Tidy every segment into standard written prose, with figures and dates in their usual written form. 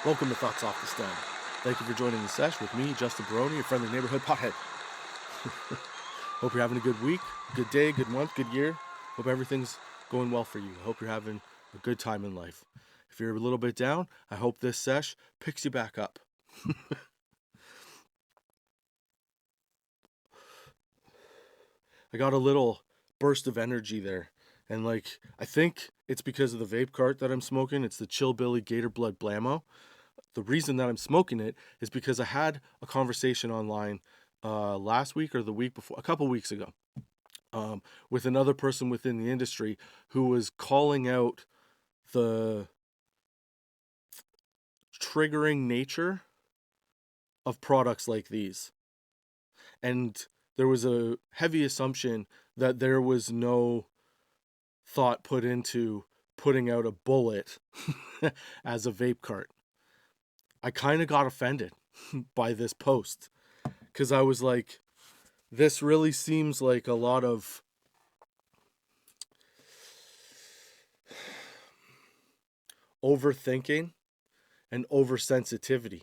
Welcome to Thoughts Off the Stem. Thank you for joining the sesh with me, Justin Baroni, your friendly neighborhood pothead. Hope you're having a good week, good day, good month, good year. Hope everything's going well for you. I hope you're having a good time in life. If you're a little bit down, I hope this sesh picks you back up. I got a little burst of energy there. And I think it's because of the vape cart that I'm smoking. It's the Chillbilly Gator Blood Blammo. The reason that I'm smoking it is because I had a conversation online last week or the week before, a couple weeks ago, with another person within the industry who was calling out the triggering nature of products like these. And there was a heavy assumption that there was no thought put into putting out a bullet as a vape cart. I kind of got offended by this post because I was like, this really seems like a lot of overthinking and oversensitivity,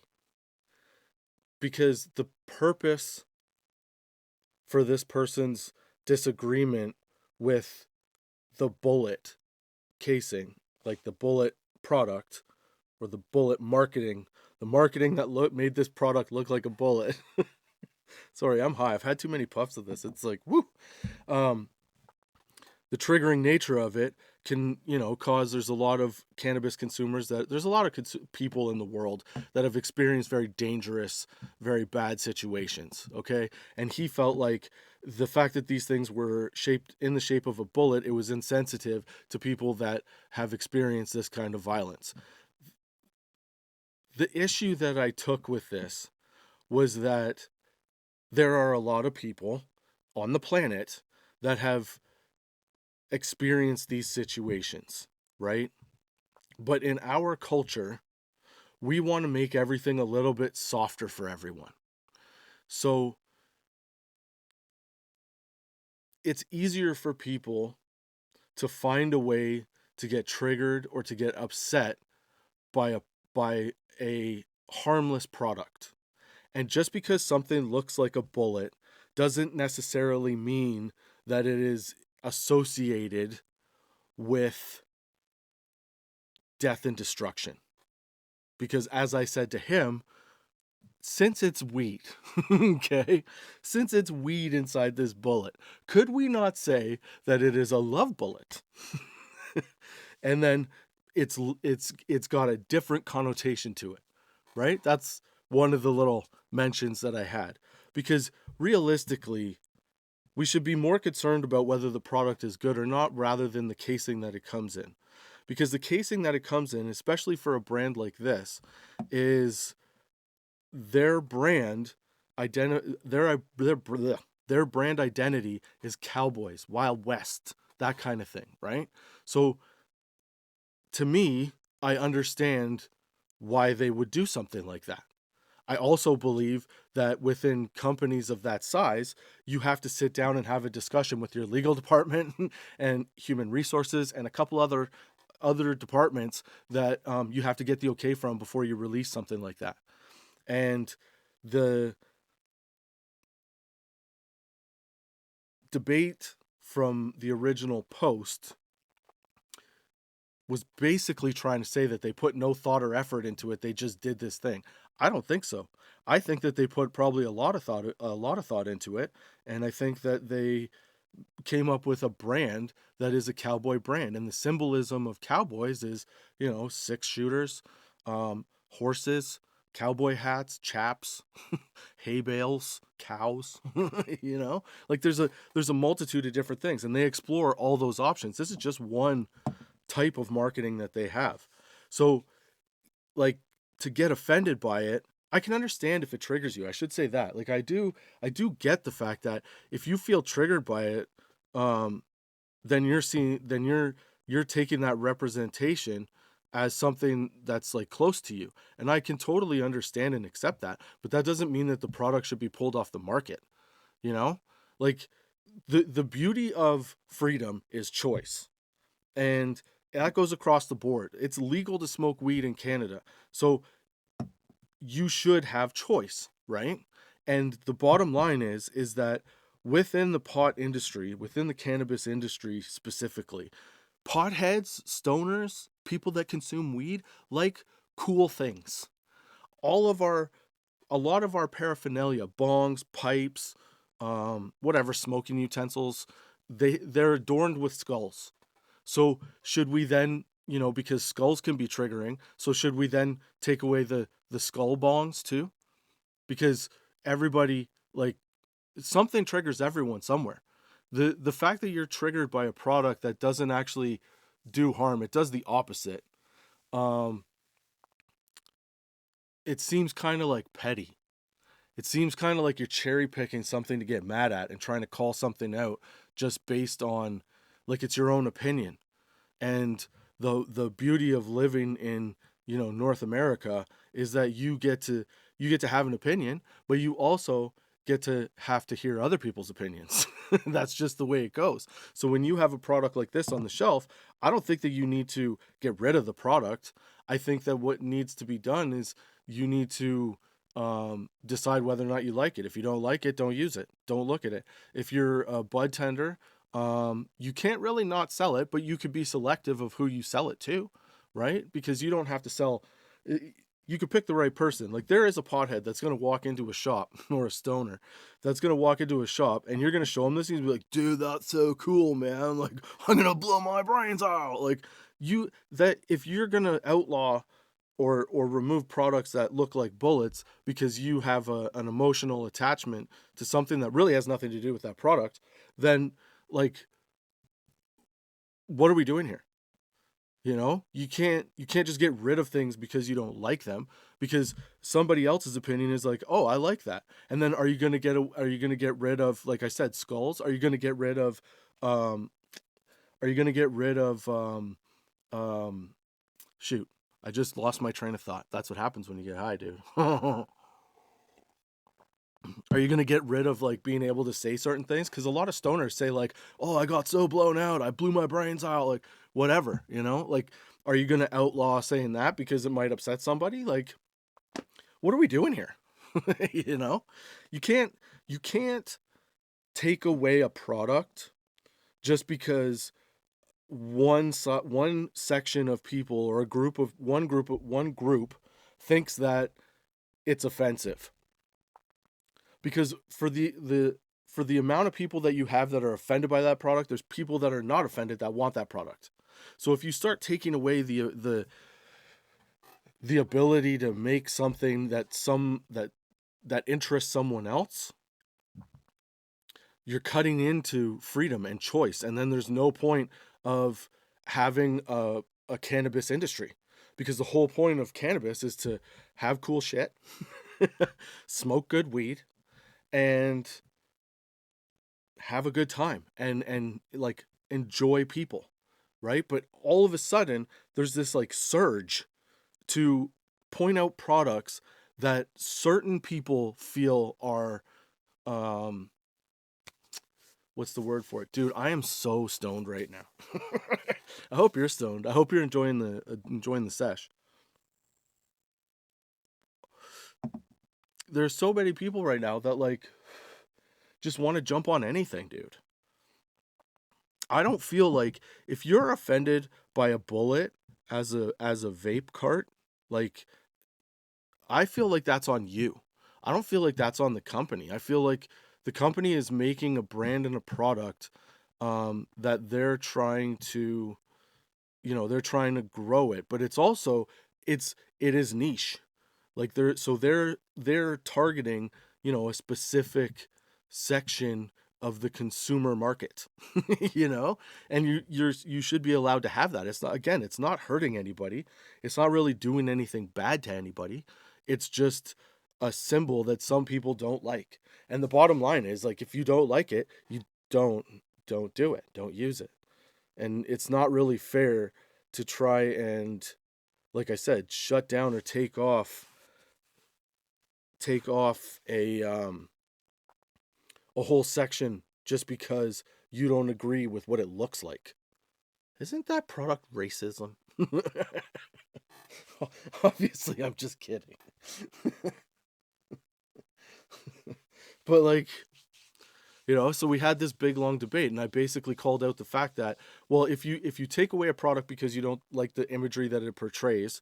because the purpose for this person's disagreement with the bullet casing, like the bullet product or the bullet marketing, the marketing that made this product look like a bullet. Sorry, I'm high. I've had too many puffs of this. It's like, woo. The triggering nature of it can, cause, there's a lot of cannabis consumers there's a lot of people in the world that have experienced very dangerous, very bad situations. Okay. And he felt like the fact that these things were shaped in the shape of a bullet, it was insensitive to people that have experienced this kind of violence. The issue that I took with this was that there are a lot of people on the planet that have experienced these situations, right? But in our culture, we want to make everything a little bit softer for everyone. So it's easier for people to find a way to get triggered or to get upset by a harmless product. And just because something looks like a bullet doesn't necessarily mean that it is associated with death and destruction. Because as I said to him, since it's weed, okay, since it's weed inside this bullet, could we not say that it is a love bullet? And then it's got a different connotation to it, right? That's one of the little mentions that I had. Because realistically, we should be more concerned about whether the product is good or not rather than the casing that it comes in. Because the casing that it comes in, especially for a brand like this, is their brand their brand identity is cowboys, Wild West, that kind of thing, right? So to me, I understand why they would do something like that. I also believe that within companies of that size, you have to sit down and have a discussion with your legal department and human resources and a couple other departments that you have to get the okay from before you release something like that. And the debate from the original post was basically trying to say that they put no thought or effort into it. They just did this thing. I don't think so. I think that they put probably a lot of thought into it, and I think that they came up with a brand that is a cowboy brand. And the symbolism of cowboys is, 6-shooters, horses, cowboy hats, chaps, hay bales, cows, there's a multitude of different things, and they explore all those options. This is just one type of marketing that they have. So, to get offended by it, I can understand if it triggers you. I should say that. I do get the fact that if you feel triggered by it, then you're taking that representation as something that's close to you. And I can totally understand and accept that, but that doesn't mean that the product should be pulled off the market. You know? The beauty of freedom is choice. And that goes across the board. It's legal to smoke weed in Canada. So you should have choice, right? And the bottom line is that within the pot industry, within the cannabis industry specifically, potheads, stoners, people that consume weed like cool things. All of our A lot of our paraphernalia, bongs, pipes, whatever, smoking utensils, they're adorned with skulls. So should we then, because skulls can be triggering, so should we then take away the skull bongs too? Because everybody, like, something triggers everyone somewhere. The fact that you're triggered by a product that doesn't actually do harm, it does the opposite. Um it seems kind of like petty. It seems kind of like you're cherry picking something to get mad at and trying to call something out just based on, like, it's your own opinion. And the beauty of living in, North America is that you get to have an opinion, but you also get to have to hear other people's opinions. That's just the way it goes. So when you have a product like this on the shelf, I don't think that you need to get rid of the product. I think that what needs to be done is you need to decide whether or not you like it. If you don't like it, don't use it. Don't look at it. If you're a bud tender, you can't really not sell it, but you could be selective of who you sell it to, right? Because you don't have to sell. You could pick the right person. Like, there is a pothead that's going to walk into a shop, or a stoner that's going to walk into a shop, and you're going to show him this, and he's gonna be like, dude, that's so cool, man. Like, I'm going to blow my brains out. Like, if you're going to outlaw or remove products that look like bullets because you have an emotional attachment to something that really has nothing to do with that product, then, like, what are we doing here? You can't just get rid of things because you don't like them, because somebody else's opinion is like, oh, I like that. And then are you gonna get rid of, like I said, skulls? Are you gonna get rid of um are you gonna get rid of um shoot, I just lost my train of thought. That's what happens when you get high, dude. Are you going to get rid of, like, being able to say certain things? Because a lot of stoners say, like, oh, I got so blown out, I blew my brains out, like, whatever, like, are you going to outlaw saying that because it might upset somebody? Like, what are we doing here? you know you can't take away a product just because one section of people, or a one group thinks that it's offensive. Because for the amount of people that you have that are offended by that product, there's people that are not offended that want that product. So if you start taking away the ability to make something that interests someone else, you're cutting into freedom and choice, and then there's no point of having a cannabis industry, because the whole point of cannabis is to have cool shit, smoke good weed, and have a good time, and like, enjoy people, right? But all of a sudden there's this, like, surge to point out products that certain people feel are um what's the word for it? Dude, I am so stoned right now. I hope you're stoned. I hope you're enjoying the sesh. There's so many people right now that, like, just want to jump on anything, dude. I don't feel like, if you're offended by a bullet as a vape cart, like, I feel like that's on you. I don't feel like that's on the company. I feel like the company is making a brand and a product that they're trying to grow it, but it is niche. Like, they're targeting, a specific section of the consumer market. you know and you should be allowed to have that. It's not hurting anybody. It's not really doing anything bad to anybody. It's just a symbol that some people don't like. And the bottom line is, like, if you don't like it, you don't don't do it. Don't use it. And it's not really fair to try and, like I said, shut down or take off a whole section just because you don't agree with what it looks like. Isn't that product racism? Obviously, I'm just kidding. But like, so we had this big long debate, and I basically called out the fact that, well, if you take away a product because you don't like the imagery that it portrays,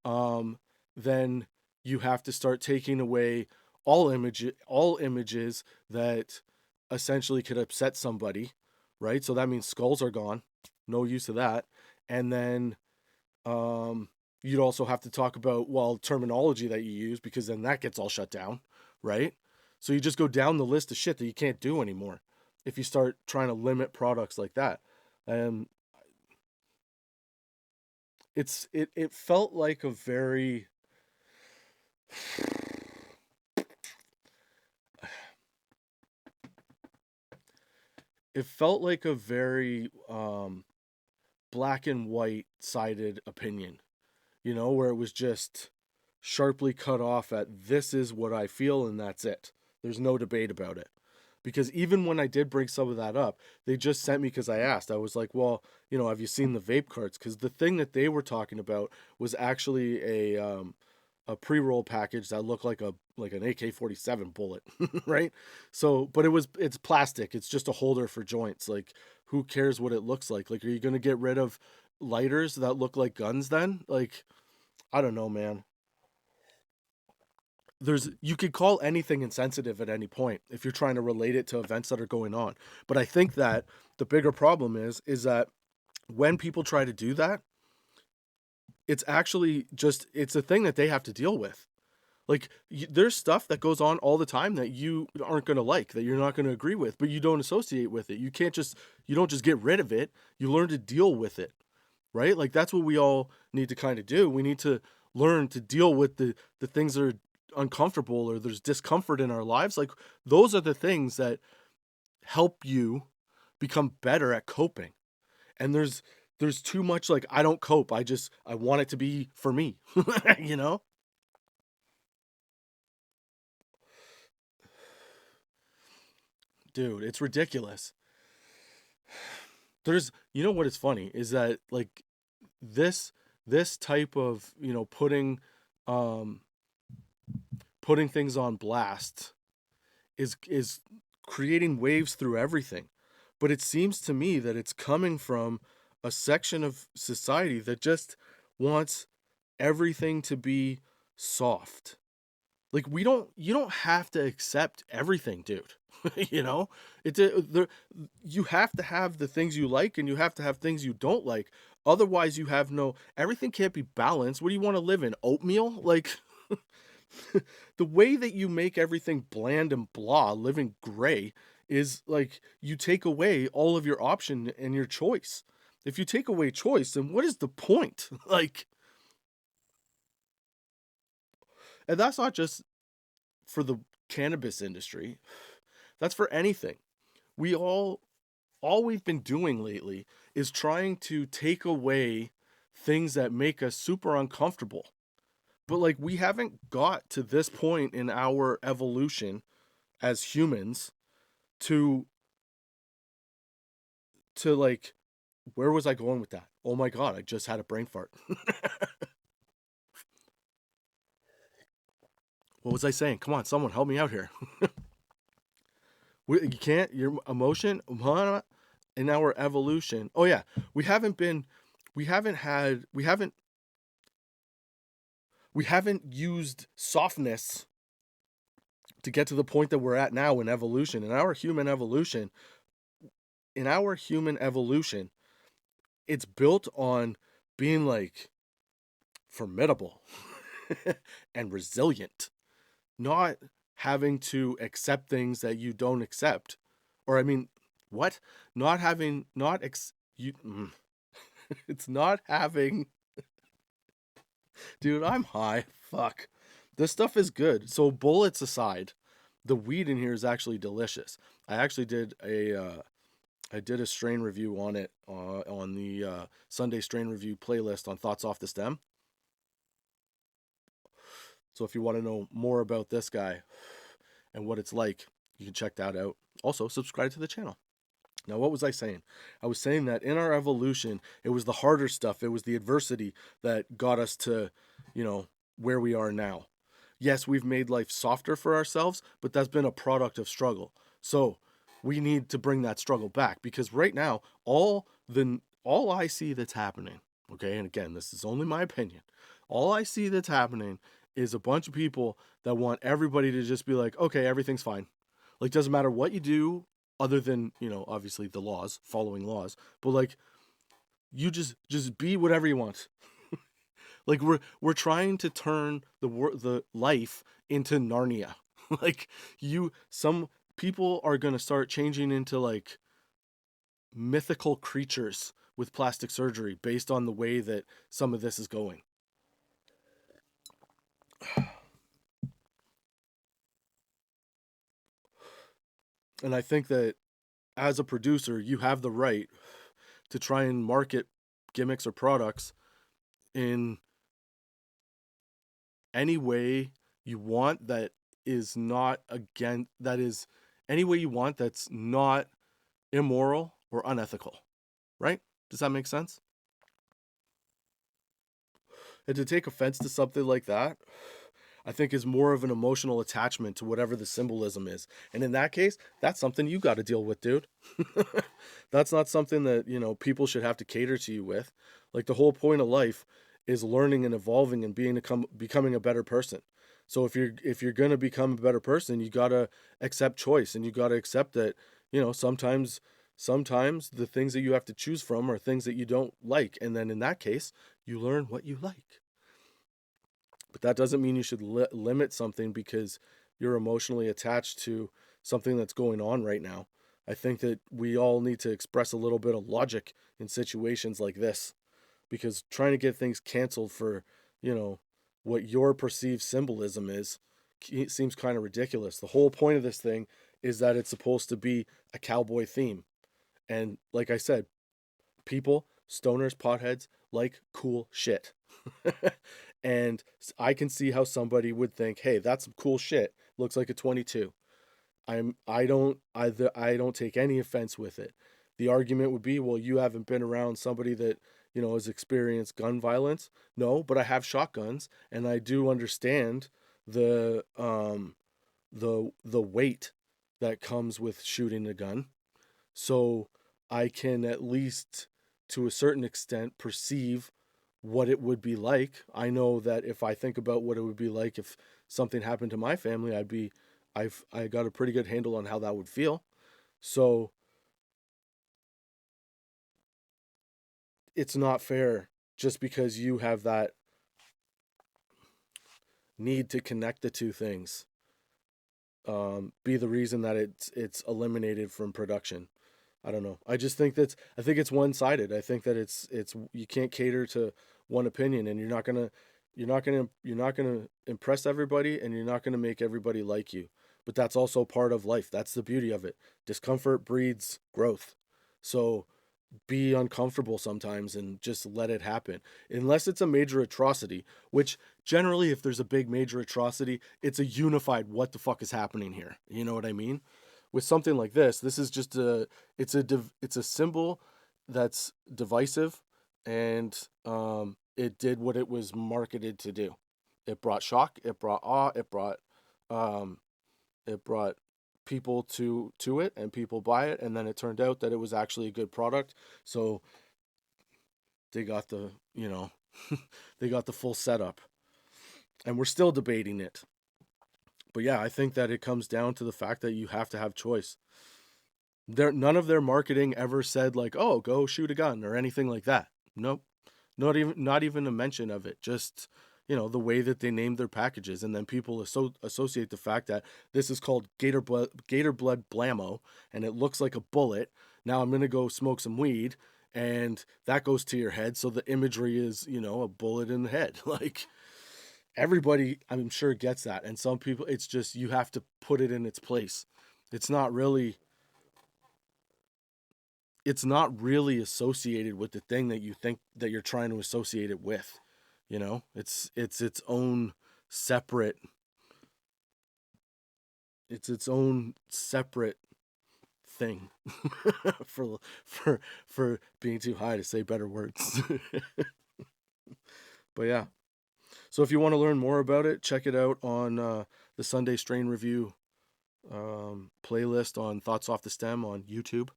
um, then you have to start taking away all images that essentially could upset somebody, right? So that means skulls are gone, no use of that, and then um, you'd also have to talk about, well, terminology that you use, because then that gets all shut down, right? So you just go down the list of shit that you can't do anymore if you start trying to limit products like that. And it felt like a very it felt like a very black and white sided opinion, where it was just sharply cut off at, this is what I feel and that's it. There's no debate about it. Because even when I did bring some of that up, they just sent me because I asked. I was like, well, have you seen the vape carts? Because the thing that they were talking about was actually a pre-roll package that looked like an AK-47 bullet, right? So, but it's plastic. It's just a holder for joints. Like, who cares what it looks like? Like, are you going to get rid of lighters that look like guns then? Like, I don't know, man. You could call anything insensitive at any point if you're trying to relate it to events that are going on. But I think that the bigger problem is that when people try to do that, it's actually just it's a thing that they have to deal with. Like, there's stuff that goes on all the time that you aren't going to like, that you're not going to agree with, but you don't associate with it. You don't just get rid of it. You learn to deal with it, right? Like, that's what we all need to kind of do. We need to learn to deal with the things that are uncomfortable, or there's discomfort in our lives. Like, those are the things that help you become better at coping. And there's too much, like, I don't cope. I want it to be for me. you know? Dude, it's ridiculous. What is funny is that, like, this this type of, um putting things on blast is creating waves through everything. But it seems to me that it's coming from a section of society that just wants everything to be soft. Like, you don't have to accept everything, dude. you know? It's you have to have the things you like, and you have to have things you don't like. Otherwise, you have no everything can't be balanced. What do you want to live in? Oatmeal? Like, the way that you make everything bland and blah, living gray, is like you take away all of your option and your choice. If you take away choice, then what is the point? Like, and that's not just for the cannabis industry. That's for anything. We all we've been doing lately is trying to take away things that make us super uncomfortable. But like, we haven't got to this point in our evolution as humans to like, where was I going with that? Oh my god, I just had a brain fart. What was I saying? Come on, someone help me out here. You can't your emotion in our evolution. Oh yeah, we haven't been we haven't had we haven't used softness to get to the point that we're at now in evolution. In our human evolution, it's built on being like formidable and resilient, not having to accept things that you don't accept. Or I mean, what? Not having not ex you it's not having dude, I'm high. Fuck. This stuff is good. So, bullets aside, the weed in here is actually delicious. I actually did a strain review on it on the Sunday strain review playlist on Thoughts Off the Stem. So if you want to know more about this guy and what it's like, you can check that out. Also, subscribe to the channel. Now, what was I saying? I was saying that in our evolution, it was the harder stuff, it was the adversity that got us to, you know, where we are now. Yes, we've made life softer for ourselves, but that's been a product of struggle. So we need to bring that struggle back, because right now, all I see that's happening, okay, and again, this is only my opinion. All I see that's happening is a bunch of people that want everybody to just be like, okay, everything's fine. Like, doesn't matter what you do, other than, obviously the laws, following laws, but like, you just be whatever you want. Like, we're trying to turn the life into Narnia. Like, some people are going to start changing into like mythical creatures with plastic surgery based on the way that some of this is going. And I think that as a producer, you have the right to try and market gimmicks or products in any way you want, that is any way you want that's not immoral or unethical, right? Does that make sense? And to take offense to something like that, I think is more of an emotional attachment to whatever the symbolism is. And in that case, that's something you got to deal with, dude. That's not something that, people should have to cater to you with. Like, the whole point of life is learning and evolving and becoming a better person. So if you're going to become a better person, you got to accept choice, and you got to accept that, sometimes the things that you have to choose from are things that you don't like, and then in that case, you learn what you like. But that doesn't mean you should limit something because you're emotionally attached to something that's going on right now. I think that we all need to express a little bit of logic in situations like this, because trying to get things canceled for, you know, what your perceived symbolism is seems kind of ridiculous. The whole point of this thing is that it's supposed to be a cowboy theme. And like I said, people, stoners, potheads, like cool shit. And I can see how somebody would think, "Hey, that's some cool shit. Looks like a 22." I don't take any offense with it. The argument would be, "Well, you haven't been around somebody that, has experienced gun violence." No, but I have shotguns, and I do understand the the weight that comes with shooting a gun. So I can, at least to a certain extent, perceive what it would be like. I know that if I think about what it would be like if something happened to my family, I got a pretty good handle on how that would feel. So it's not fair just because you have that need to connect the two things, be the reason that it's eliminated from production. I don't know. I think it's one sided. I think that it's you can't cater to one opinion, and you're not gonna impress everybody, and you're not gonna make everybody like you. But that's also part of life. That's the beauty of it. Discomfort breeds growth. So be uncomfortable sometimes and just let it happen. Unless it's a major atrocity, which generally, if there's a big major atrocity, it's a unified what the fuck is happening here. You know what I mean? With something like this is just it's a symbol that's divisive, and it did what it was marketed to do. It brought shock, it brought awe, um, it brought people to it, and people buy it, and then it turned out that it was actually a good product. So they got they got the full setup, and we're still debating it. But yeah, I think that it comes down to the fact that you have to have choice. None of their marketing ever said like, "Oh, go shoot a gun" or anything like that. Nope. Not even a mention of it. Just, the way that they named their packages, and then people associate the fact that this is called Gator Blood Blammo, and it looks like a bullet. Now I'm gonna go smoke some weed, and that goes to your head. So the imagery is, a bullet in the head. Like, everybody, I'm sure, gets that, and some people, it's just you have to put it in its place. It's not really it's not really associated with the thing that you think that you're trying to associate it with. It's separate it's its own separate thing. for for being too high to say better words. But yeah. So if you want to learn more about it, check it out on the Sunday Strain Review playlist on Thoughts Off the Stem on YouTube.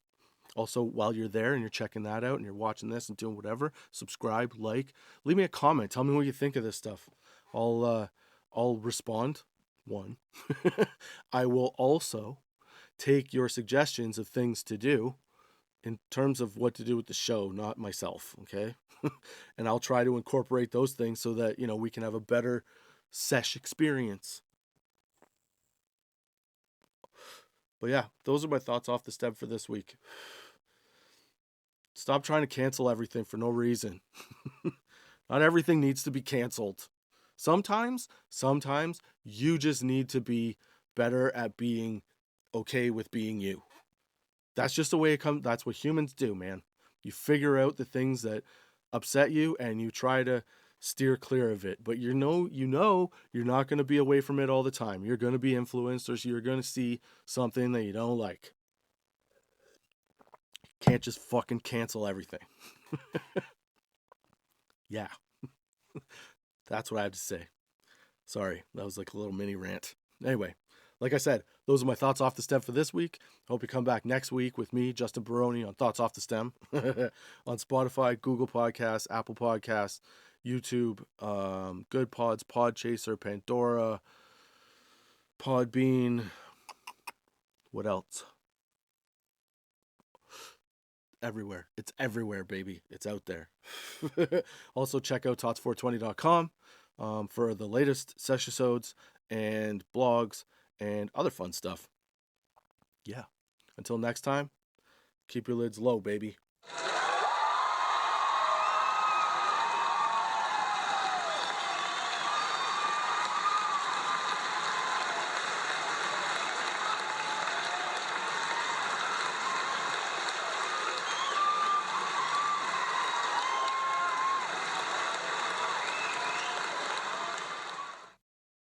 Also, while you're there and you're checking that out and you're watching this and doing whatever, subscribe, like, leave me a comment. Tell me what you think of this stuff. I'll respond. One. I will also take your suggestions of things to do in terms of what to do with the show, not myself, okay? And I'll try to incorporate those things so that, we can have a better sesh experience. But yeah, those are my thoughts off the step for this week. Stop trying to cancel everything for no reason. Not everything needs to be canceled. Sometimes you just need to be better at being okay with being you. That's just the way it comes. That's what humans do, man. You figure out the things that upset you and you try to steer clear of it. But you're not going to be away from it all the time. You're going to be influenced, or you're going to see something that you don't like. Can't just fucking cancel everything. Yeah. That's what I have to say. Sorry, that was like a little mini rant. Anyway, like I said, those are my thoughts off the stem for this week. Hope you come back next week with me, Justin Baroni, on Thoughts Off the Stem on Spotify, Google Podcasts, Apple Podcasts, YouTube, Good Pods, Podchaser, Pandora, Podbean. What else? Everywhere. It's everywhere, baby. It's out there. Also, check out tots420.com for the latest sessiosodes and blogs and other fun stuff. Yeah. Until next time, keep your lids low, baby.